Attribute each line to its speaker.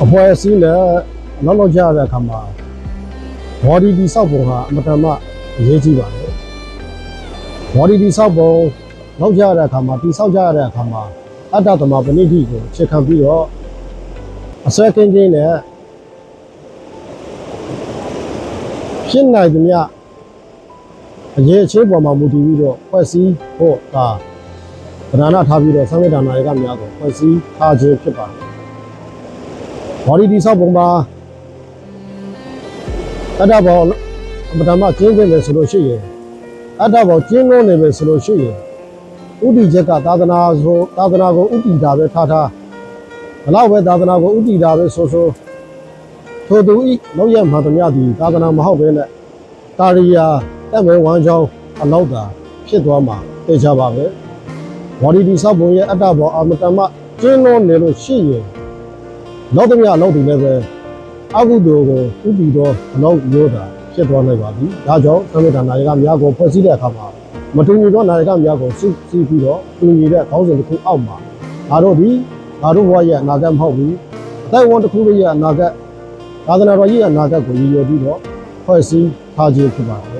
Speaker 1: အဖွဲ့အစည်းနဲ့လောက်ကြရတဲ့အခါမှာ body တိဆောက်ပုံဟာအမတန်မှအရေးကြီးပါတယ် body တိဆောက်ပုံလောက်ကြရတဲ့အခါမှာတိဆောက်ကြရတဲ့အခါမှာအတ္တသမပဏိတိကိုချက်ခံပြီးတော့အစွဲကင်းခြင်းနဲ့ဖြစ်နိုင်သမျှအရေးအခြေပေါ်မှာမူတည်ပြီးတော့ဖွဲ့စည်းဖို့ဒါဗဒနာထားပြီးတော့သံဃာနာယကများကိုဖွဲ့စည်းထားခြင်းဖြစ်ပါတယ် body တိဆောက်ပုံမှာအတ္တဘောအမတမကျင်းနေတယ်ဆိုလို့ရှိရင်အတ္တဘောကျင်းလို့နေပဲဆိုလို့ရှိရင်ဥတီချက်ကသာသနာကိုဥတီတာပဲထားဘလောက်ပဲသာသနာကိုဥတီတာပဲဆိုထိုသူဤလောက်ရမှန်သမျှသည်သာသနာမဟုတ်ပဲနဲ့တာရိယာတက်မဲဝမ်းချောင်းအလောက်သာဖြစ်သွားမှာသိကြပါပဲဘော်ဒီဆောက်ပုံရဲ့အတ္တဘောအမတမကျင်းလို့နေလို့ရှိရင်လောက်သမျှအလောက်တွေလည်းပဲအကုသိုလ်ကိုဥတီတော့အလောက်မျိုးတာဖြစ်သွားနိုင်ပါပြီဒါကြောင့်သံဃာနာယကများကိုဖွဲ့စည်းတဲ့အခါမှာမတူညီသောနာယကများကိုစုစည်းပြီးတော့တူညီတဲ့ခေါင်းစဉ်တစ်ခုအောက်မှာငါတို့ဘဝရဲ့အနာဂတ်မဟုတ်ဘူးအသက်ဝန်တစ်ခုရဲ့အနာဂတ်သာသနာတော်ရဲ့အနာဂတ်ကိုရည်ရွယ်ပြီးတော့ဖွဲ့စည်းထားခြင်းဖြစ်ပါတယ်